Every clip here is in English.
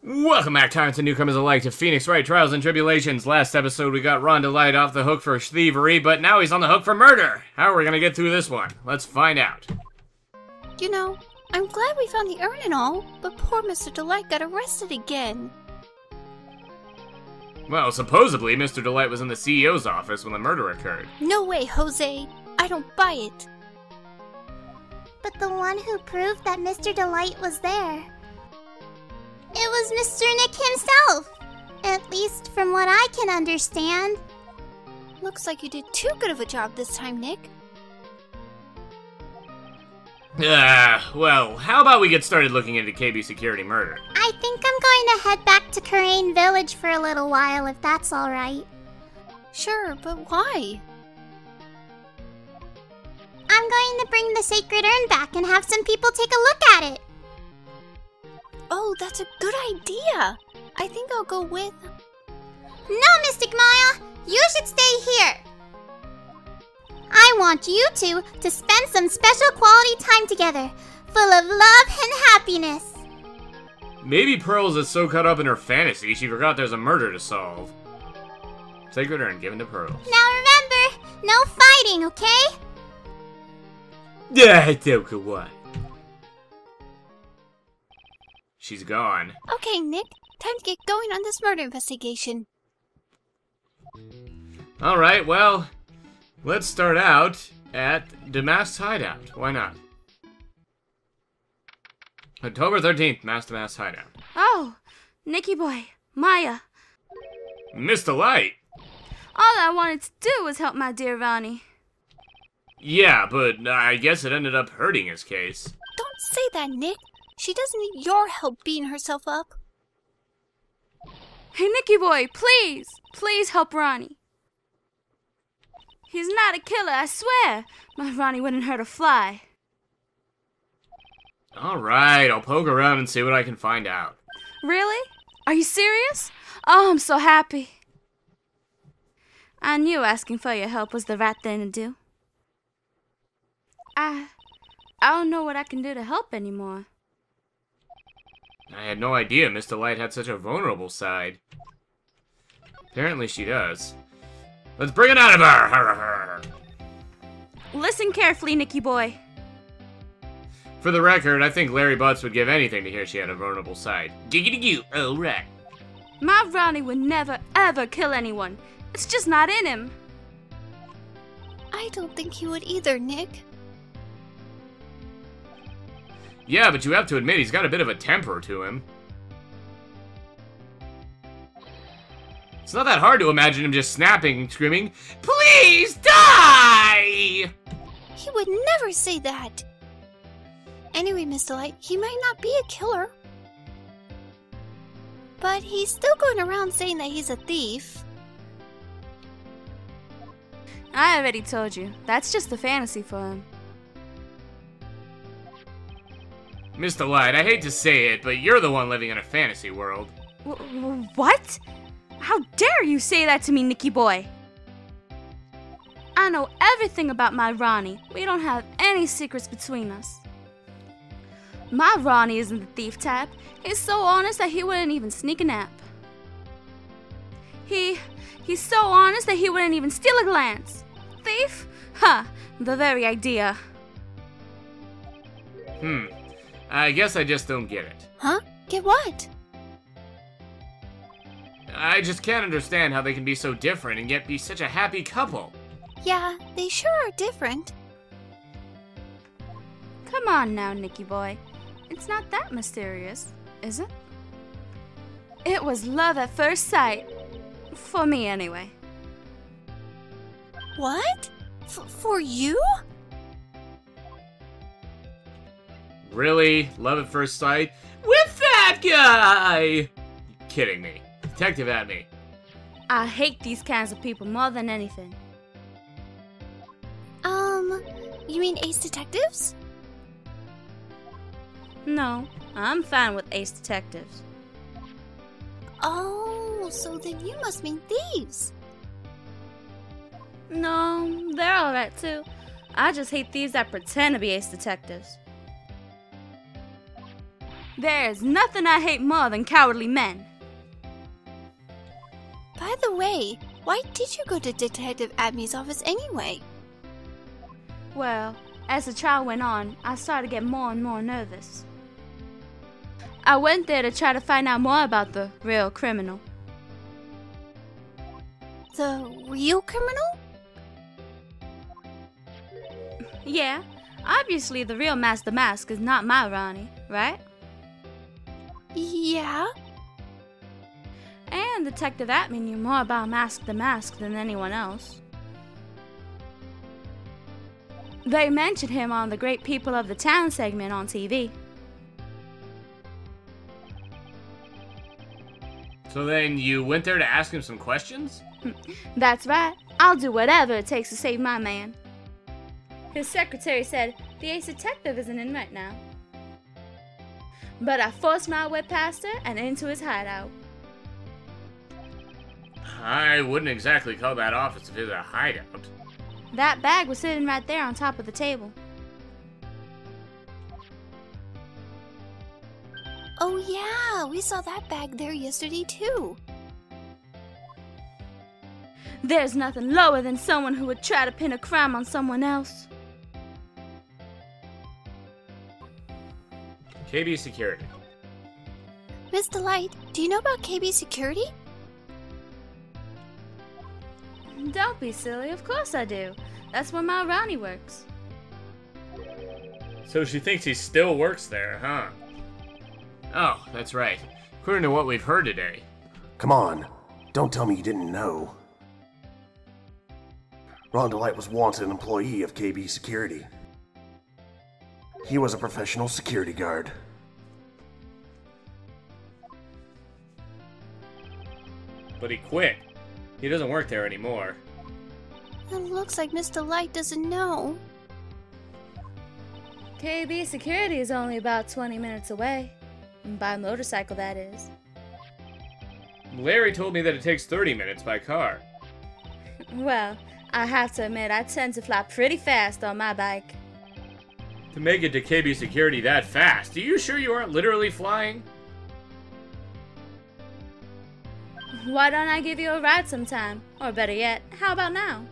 Welcome back, tyrants and newcomers alike, to Phoenix Wright, Trials and Tribulations. Last episode we got Ron Delite off the hook for thievery, but now he's on the hook for murder. How are we gonna get through this one? Let's find out. You know, I'm glad we found the urn and all, but poor Mr. Delite got arrested again. Well, supposedly Mr. Delite was in the CEO's office when the murder occurred. No way, Jose. I don't buy it. But the one who proved that Mr. Delite was there, it was Mr. Nick himself. At least from what I can understand. Looks like you did too good of a job this time, Nick. Well, how about we get started looking into KB security murder? I think I'm going to head back to Karain Village for a little while, if that's alright. Sure, but why? I'm going to bring the sacred urn back and have some people take a look at it. Oh, that's a good idea. I think I'll go with... No, Mystic Maya! You should stay here! I want you two to spend some special quality time together, full of love and happiness. Maybe Pearls is so caught up in her fantasy she forgot there's a murder to solve. Sacred urn given to Pearls. Now remember, no fighting, okay? Yeah, it's okay, what? She's gone. Okay, Nick. Time to get going on this murder investigation. Alright, well, let's start out at the Masked Hideout. Why not? October 13th, Masked Hideout. Oh, Nicky Boy, Maya. Miss Delite! All I wanted to do was help my dear Ronnie. Yeah, but I guess it ended up hurting his case. Don't say that, Nick. She doesn't need your help beating herself up. Hey, Nicky Boy, please, please help Ronnie. He's not a killer, I swear. My Ronnie wouldn't hurt a fly. Alright, I'll poke around and see what I can find out. Really? Are you serious? Oh, I'm so happy. I knew asking for your help was the right thing to do. I don't know what I can do to help anymore. I had no idea Miss Delite had such a vulnerable side. Apparently she does. Let's bring it out of her! Listen carefully, Nicky Boy. For the record, I think Larry Butz would give anything to hear she had a vulnerable side. Giggity-goo, alright. My Ronnie would never, ever kill anyone. It's just not in him. I don't think he would either, Nick. Yeah, but you have to admit he's got a bit of a temper to him. It's not that hard to imagine him just snapping and screaming, "Please die!" He would never say that. Anyway, Miss Delite, he might not be a killer. But he's still going around saying that he's a thief. I already told you, that's just a fantasy for him. Miss Delite, I hate to say it, but you're the one living in a fantasy world. What? How dare you say that to me, Nicky Boy? I know everything about my Ronnie. We don't have any secrets between us. My Ronnie isn't the thief type. He's so honest that he wouldn't even sneak a nap. He's so honest that he wouldn't even steal a glance. Thief? Huh, the very idea. I guess I just don't get it. Huh? Get what? I just can't understand how they can be so different and yet be such a happy couple. Yeah, they sure are different. Come on now, Nicky Boy. It's not that mysterious, is it? It was love at first sight. For me, anyway. What? For you? Really? Love at first sight? With that guy? You're kidding me. Detective at me. I hate these kinds of people more than anything. You mean Ace Detectives? No, I'm fine with ace detectives. Oh, so then you must mean thieves. No, they're alright too. I just hate thieves that pretend to be ace detectives. There's nothing I hate more than cowardly men. By the way, why did you go to Detective Abney's office anyway? Well, as the trial went on, I started to get more and more nervous. I went there to try to find out more about the real criminal. The real criminal? Yeah, obviously the real Master Mask is not my Ronnie, right? Yeah. And Detective Atney knew more about Mask the Mask than anyone else. They mentioned him on the Great People of the Town segment on TV. So then you went there to ask him some questions? That's right. I'll do whatever it takes to save my man. His secretary said the ace detective isn't in right now. But I forced my way past her and into his hideout. I wouldn't exactly call that office of his a hideout. That bag was sitting right there on top of the table. Oh yeah, we saw that bag there yesterday too. There's nothing lower than someone who would try to pin a crime on someone else. KB Security. Miss Delite, do you know about KB Security? Don't be silly, of course I do. That's where my Ronnie works. So she thinks he still works there, huh? Oh, that's right. According to what we've heard today. Come on, don't tell me you didn't know. Ron Delite was once an employee of KB Security. He was a professional security guard. But he quit. He doesn't work there anymore. It looks like Miss Delite doesn't know. KB Security is only about 20 minutes away. By motorcycle, that is. Larry told me that it takes 30 minutes by car. Well, I have to admit I tend to fly pretty fast on my bike. To make it to KB Security that fast, are you sure you aren't literally flying? Why don't I give you a ride sometime? Or better yet, how about now?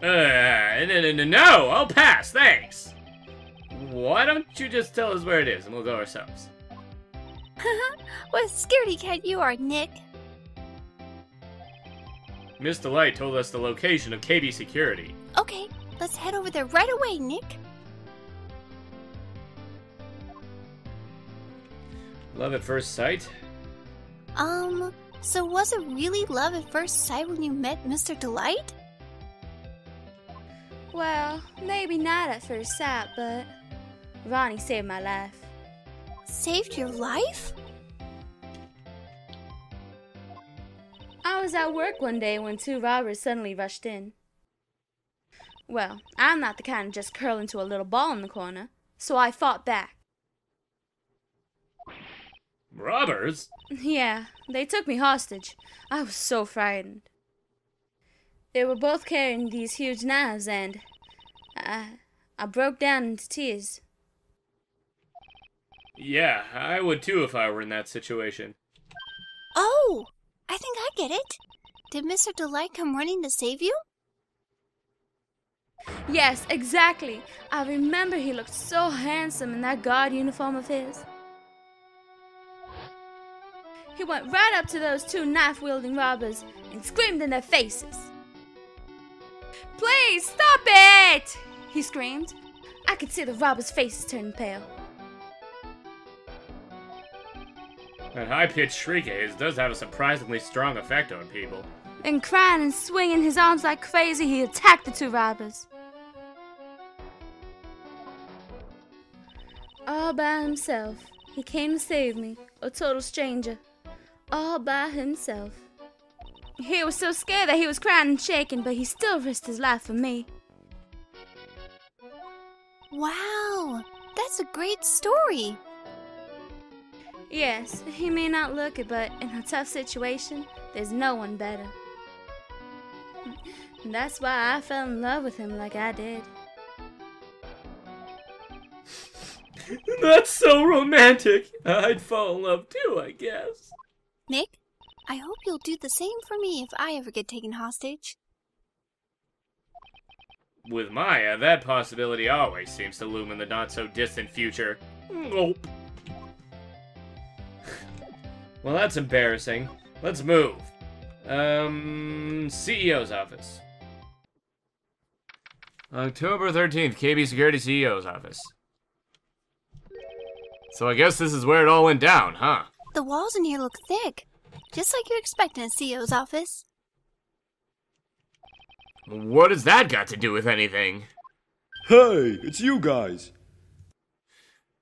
No, I'll pass, thanks. Why don't you just tell us where it is and we'll go ourselves? What a scaredy cat you are, Nick. Miss Delite told us the location of KB Security. Okay, let's head over there right away, Nick. Love at first sight? So was it really love at first sight when you met Mr. Delite? Well, maybe not at first sight, but Ronnie saved my life. Saved your life? I was at work one day when two robbers suddenly rushed in. Well, I'm not the kind to just curl into a little ball in the corner, so I fought back. Robbers? Yeah, they took me hostage. I was so frightened. They were both carrying these huge knives and I broke down into tears. Yeah, I would too if I were in that situation. Oh, I think I get it. Did Mr. Delite come running to save you? Yes, exactly. I remember he looked so handsome in that guard uniform of his. He went right up to those two knife-wielding robbers and screamed in their faces. "Please, stop it!" he screamed. I could see the robbers' faces turning pale. That high-pitched shriek of his does have a surprisingly strong effect on people. Then crying and swinging his arms like crazy, he attacked the two robbers. All by himself, he came to save me, a total stranger. All by himself. He was so scared that he was crying and shaking, but he still risked his life for me. Wow, that's a great story. Yes, he may not look it, but in a tough situation, there's no one better. And that's why I fell in love with him like I did. That's so romantic. I'd fall in love too, I guess. Nick, I hope you'll do the same for me if I ever get taken hostage. With Maya, that possibility always seems to loom in the not-so-distant future. Nope. Well, that's embarrassing. Let's move. CEO's office. October 13th, KB Security CEO's office. So I guess this is where it all went down, huh? The walls in here look thick, just like you'd expect in a CEO's office. What has that got to do with anything? Hey, it's you guys.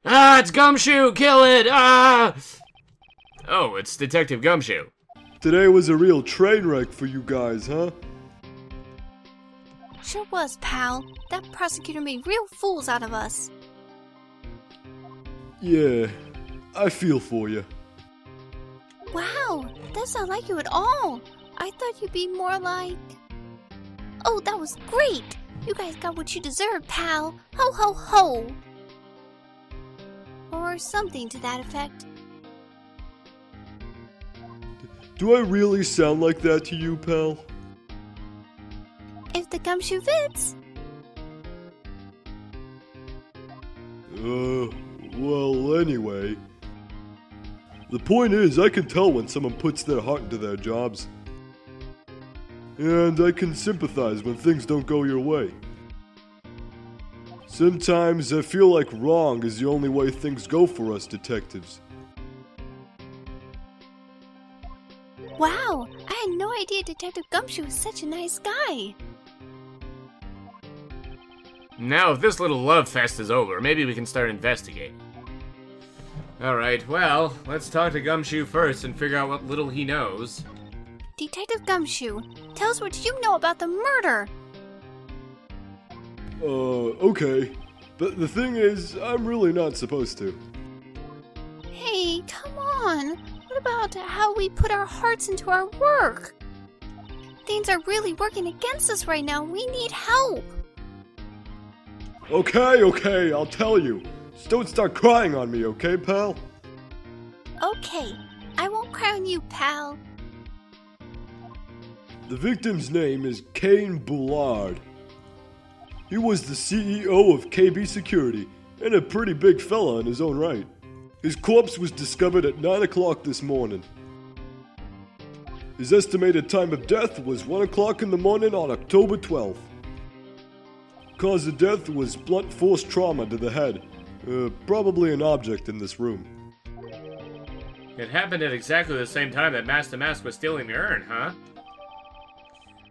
Ah, it's Gumshoe! Kill it! Ah! Oh, it's Detective Gumshoe. Today was a real train wreck for you guys, huh? Sure was, pal. That prosecutor made real fools out of us. Yeah, I feel for you. Wow, that's not like you at all. I thought you'd be more like... Oh, that was great! You guys got what you deserve, pal. Ho ho ho! Or something to that effect. Do I really sound like that to you, pal? If the gumshoe fits. Well, anyway. The point is, I can tell when someone puts their heart into their jobs. And I can sympathize when things don't go your way. Sometimes I feel like wrong is the only way things go for us detectives. Wow, I had no idea Detective Gumshoe was such a nice guy. Now, if this little love fest is over, maybe we can start investigating. Alright, well, let's talk to Gumshoe first and figure out what little he knows. Detective Gumshoe, tell us what you know about the murder. Okay. But the thing is, I'm really not supposed to. Hey, come on. What about how we put our hearts into our work? Things are really working against us right now. We need help. Okay, I'll tell you. Just don't start crying on me, okay, pal? Okay, I won't cry on you, pal. The victim's name is Kane Bullard. He was the CEO of KB Security, and a pretty big fella in his own right. His corpse was discovered at 9 o'clock this morning. His estimated time of death was 1 o'clock in the morning on October 12th. Cause of death was blunt force trauma to the head. Probably an object in this room. It happened at exactly the same time that Mask to Mask was stealing the urn, huh?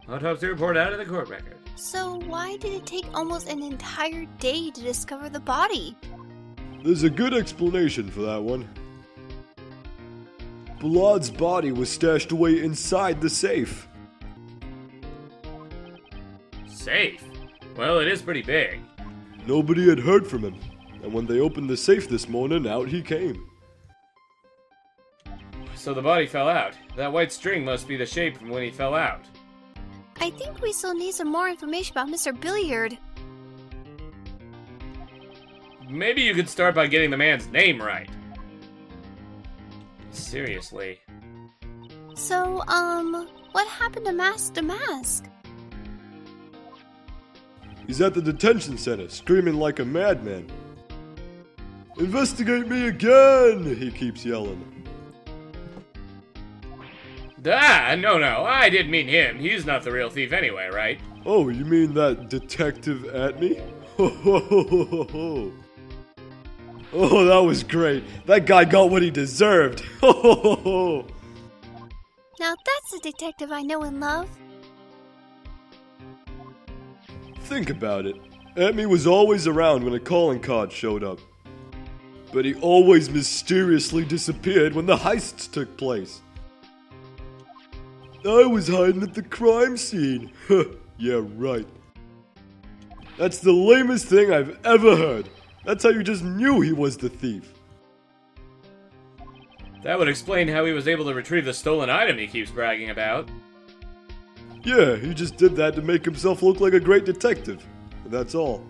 Autopsy report out of the court record. So why did it take almost an entire day to discover the body? There's a good explanation for that one. Bullard's body was stashed away inside the safe. Safe? Well, it is pretty big. Nobody had heard from him, and when they opened the safe this morning, out he came. So the body fell out. That white string must be the shape from when he fell out. I think we still need some more information about Mr. Billiard. Maybe you could start by getting the man's name right. Seriously. So, what happened to Mask to Mask? He's at the detention center, screaming like a madman. Investigate me again, he keeps yelling. Ah, no, I didn't mean him. He's not the real thief anyway, right? Oh, you mean that detective at me? Ho ho ho ho ho ho. Oh, that was great. That guy got what he deserved. Ho ho ho ho. Now that's a detective I know and love. Think about it. Atme was always around when a calling card showed up. But he always mysteriously disappeared when the heists took place. I was hiding at the crime scene. Yeah, right. That's the lamest thing I've ever heard. That's how you just knew he was the thief. That would explain how he was able to retrieve the stolen item he keeps bragging about. Yeah, he just did that to make himself look like a great detective. That's all.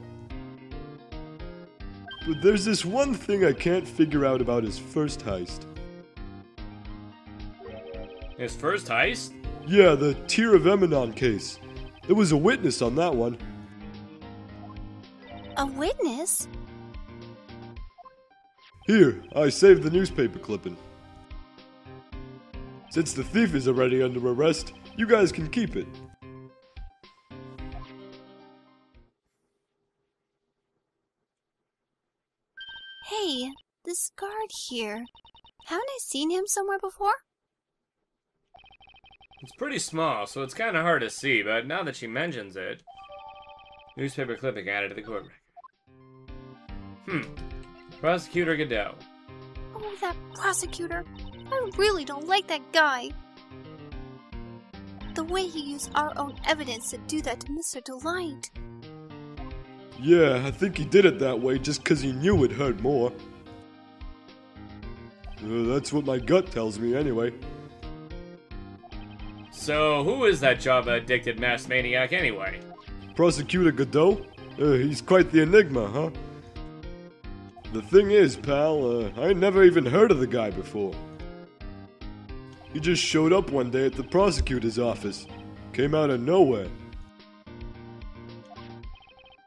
but there's this one thing I can't figure out about his first heist. His first heist? Yeah, the Tear of Emanon case. There was a witness on that one. A witness? Here, I saved the newspaper clipping. Since the thief is already under arrest, you guys can keep it. Hey, this guard here. Haven't I seen him somewhere before? It's pretty small, so it's kind of hard to see, but now that she mentions it... Newspaper clipping added to the court record. Prosecutor Godot. Oh, that prosecutor. I really don't like that guy. The way he used our own evidence to do that to Mr. Delite. Yeah, I think he did it that way just 'cause he knew it hurt more. That's what my gut tells me anyway. So, who is that Java-addicted mass maniac anyway? Prosecutor Godot? He's quite the enigma, huh? The thing is, pal, I never even heard of the guy before. He just showed up one day at the prosecutor's office. Came out of nowhere.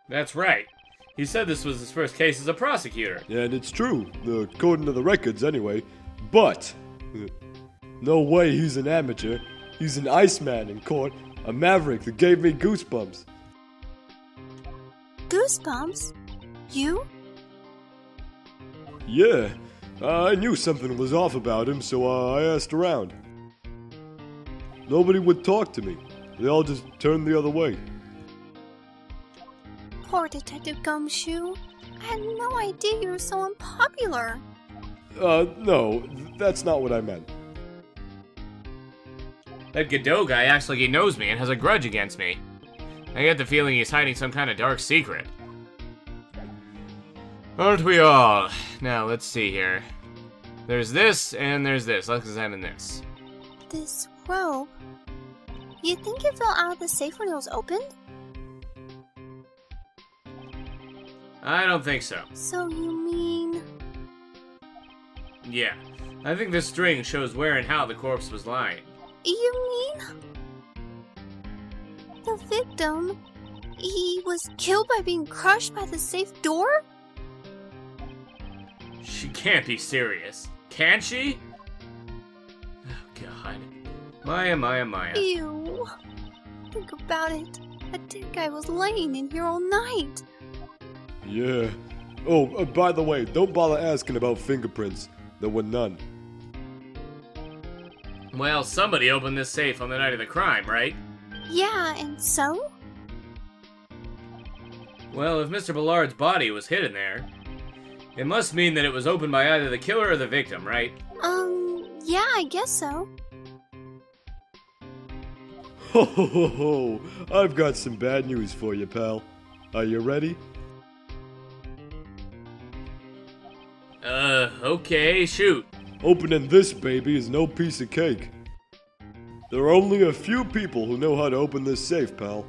That's right. He said this was his first case as a prosecutor. And it's true, according to the records anyway. But, no way he's an amateur. He's an Iceman in court, a maverick that gave me goosebumps. Goosebumps? You? Yeah, I knew something was off about him, so I asked around. Nobody would talk to me. They all just turned the other way. Poor Detective Gumshoe. I had no idea you were so unpopular. No, that's not what I meant. That Godot guy acts like he knows me and has a grudge against me. I get the feeling he's hiding some kind of dark secret. Aren't we all? Now, let's see here. There's this, and there's this. Let's examine this. This robe. You think it fell out of the safe when it was opened? I don't think so. So you mean... Yeah. I think this string shows where and how the corpse was lying. You mean... The victim... He was killed by being crushed by the safe door? She can't be serious. Can she? Oh, God. Maya, Maya, Maya. Ew. Think about it. A dead guy was laying in here all night. Yeah. Oh, by the way, don't bother asking about fingerprints. There were none. Well, somebody opened this safe on the night of the crime, right? Yeah, and so? Well, if Mr. Ballard's body was hidden there, it must mean that it was opened by either the killer or the victim, right? Yeah, I guess so. Ho ho ho ho! I've got some bad news for you, pal. Are you ready? Okay, shoot. Opening this baby is no piece of cake. There are only a few people who know how to open this safe, pal.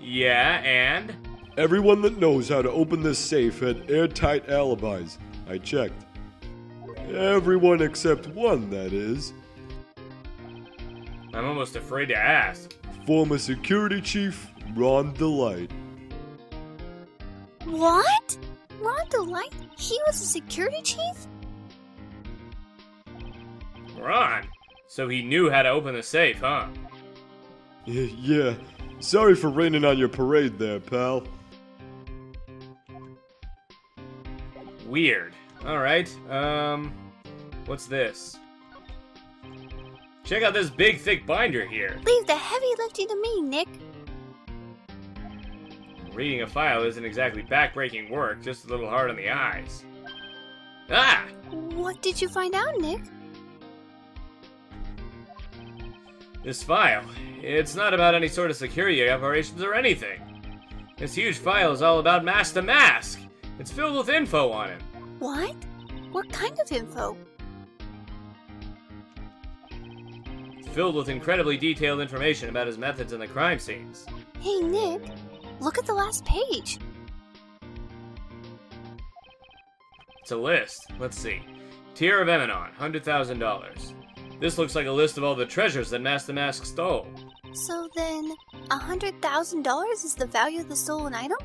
Yeah, and? Everyone that knows how to open this safe had airtight alibis. I checked. Everyone except one, that is. I'm almost afraid to ask. Former security chief, Ron Delite. What? Ron Delite? He was a security chief? Ron? So he knew how to open the safe, huh? Yeah. Sorry for raining on your parade there, pal. Weird. Alright, what's this? Check out this big, thick binder here. Leave the heavy lifting to me, Nick. Reading a file isn't exactly back-breaking work, just a little hard on the eyes. Ah! What did you find out, Nick? This file, it's not about any sort of security operations or anything. This huge file is all about Mask to Mask. It's filled with info on him. What? What kind of info? It's filled with incredibly detailed information about his methods in the crime scenes. Hey, Nick. Look at the last page. It's a list. Let's see. Tier of Eminon, $100,000. This looks like a list of all the treasures that Master Mask stole. So then, $100,000 is the value of the stolen item?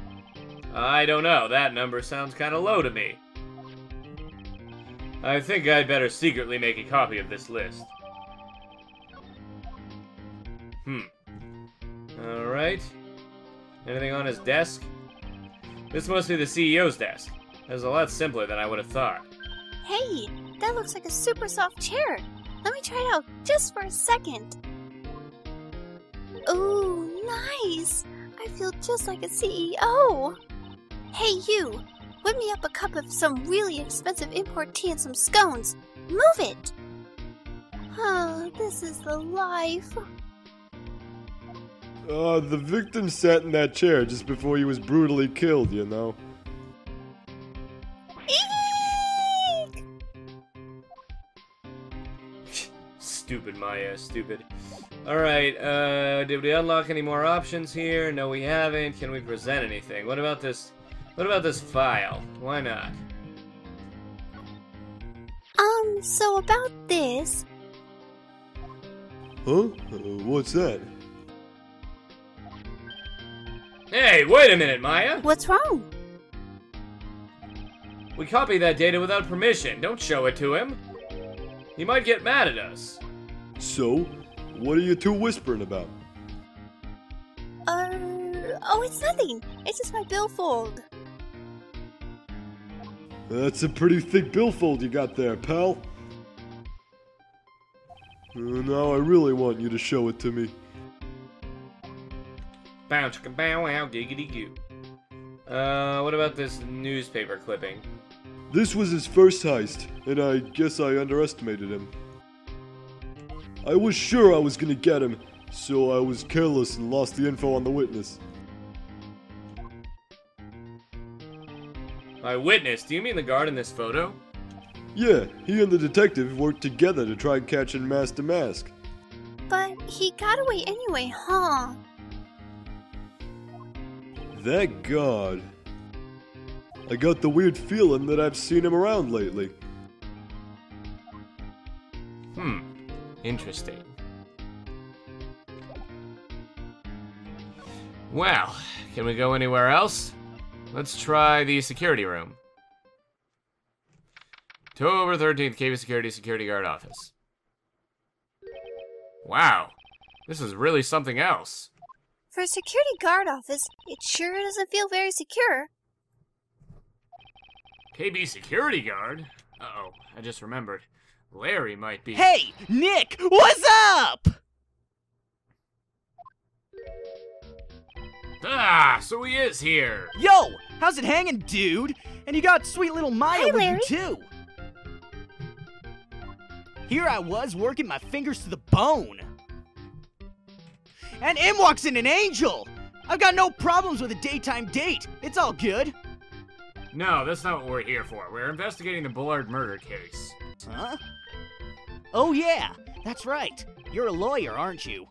I don't know. That number sounds kind of low to me. I think I'd better secretly make a copy of this list. Alright. Anything on his desk? This must be the CEO's desk. That's a lot simpler than I would have thought. Hey, that looks like a super soft chair. Let me try it out just for a second. Ooh, nice. I feel just like a CEO. Hey, you. Whip me up a cup of some really expensive import tea and some scones. Move it. This is the life. The victim sat in that chair just before he was brutally killed, you know. Eek! Stupid Maya, stupid. Alright, did we unlock any more options here? No, we haven't. Can we present anything? What about this file? Why not? So about this. Huh? What's that? Hey, wait a minute, Maya! What's wrong? We copied that data without permission. Don't show it to him. He might get mad at us. So, what are you two whispering about? Oh, it's nothing. It's just my billfold. That's a pretty thick billfold you got there, pal. Now I really want you to show it to me. Bow chicka bow wow giggity goo. What about this newspaper clipping? This was his first heist, and I guess I underestimated him. I was sure I was gonna get him, so I was careless and lost the info on the witness. By witness, do you mean the guard in this photo? Yeah, he and the detective worked together to try catching Master Mask. But he got away anyway, huh? That guard. I got the weird feeling that I've seen him around lately. Interesting. Well, can we go anywhere else? Let's try the security room. October 13th, KB Security Guard Office. Wow, this is really something else. For a security guard office, it sure doesn't feel very secure. KB Security Guard? Uh-oh, I just remembered. Larry might be— Hey, Nick, what's up? Ah, so he is here. Yo, how's it hanging, dude? And you got sweet little Maya Hi, with Larry. you, too. Here I was, working my fingers to the bone. And in walks in an angel! I've got no problems with a daytime date. It's all good. No, that's not what we're here for. We're investigating the Bullard murder case. Huh? Oh yeah, that's right. You're a lawyer, aren't you?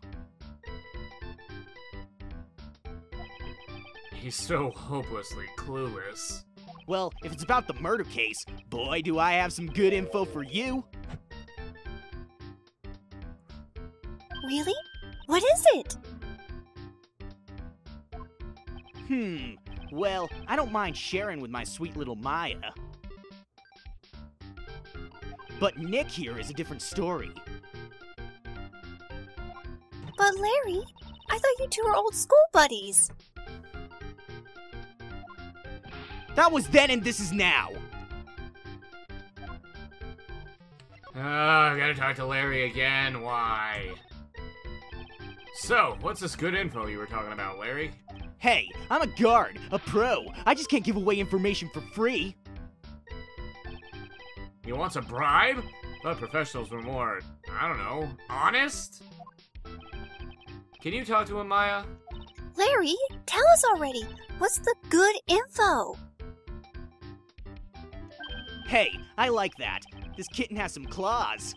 He's so hopelessly clueless. Well, if it's about the murder case, boy, do I have some good info for you. Really? What is it? Well, I don't mind sharing with my sweet little Maya. But Nick here is a different story. But Larry, I thought you two were old school buddies. That was then and this is now. I gotta talk to Larry again. Why? So, what's this good info you were talking about, Larry? Hey, I'm a guard, a pro. I just can't give away information for free. He wants a bribe? Thought professionals were more, I don't know, honest? Can you talk to him, Maya? Larry, tell us already. What's the good info? Hey, I like that. This kitten has some claws.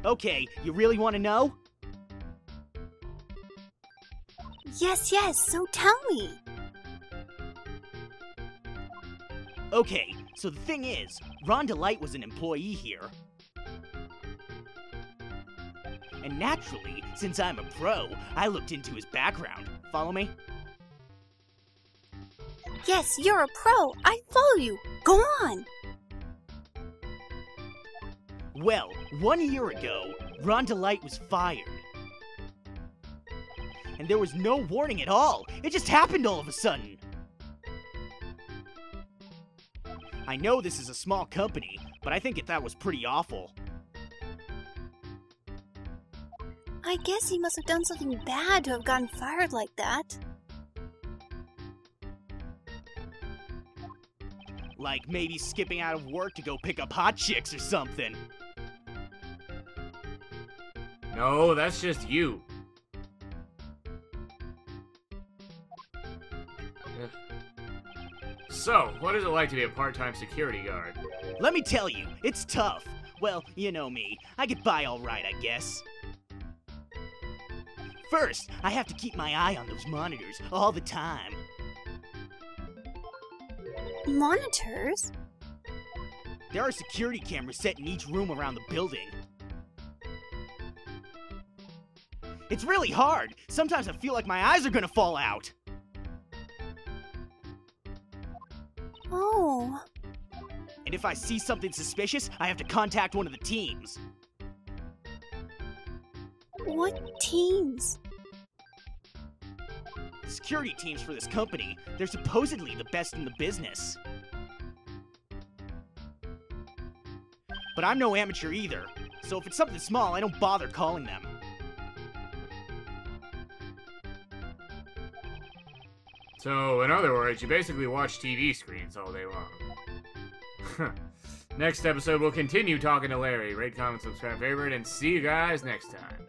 Okay, you really want to know? Yes, so tell me. Okay, so the thing is, Ron Delite was an employee here. And naturally, since I'm a pro, I looked into his background. Follow me? Yes, you're a pro. I follow you. Go on. Well, 1 year ago, Ron Delite was fired. And there was no warning at all. It just happened all of a sudden. I know this is a small company, but I think that was pretty awful. I guess he must have done something bad to have gotten fired like that. Like maybe skipping out of work to go pick up hot chicks or something. No, that's just you. So, what is it like to be a part-time security guard? Let me tell you, it's tough. Well, you know me. I get by all right, I guess. First, I have to keep my eye on those monitors all the time. Monitors? There are security cameras set in each room around the building. It's really hard. Sometimes I feel like my eyes are gonna fall out. Oh. And if I see something suspicious, I have to contact one of the teams. What teams? Security teams for this company. They're supposedly the best in the business. But I'm no amateur either, so if it's something small, I don't bother calling them. So, in other words, you basically watch TV screens all day long. Next episode, we'll continue talking to Larry. Rate, comment, subscribe, favorite, and see you guys next time.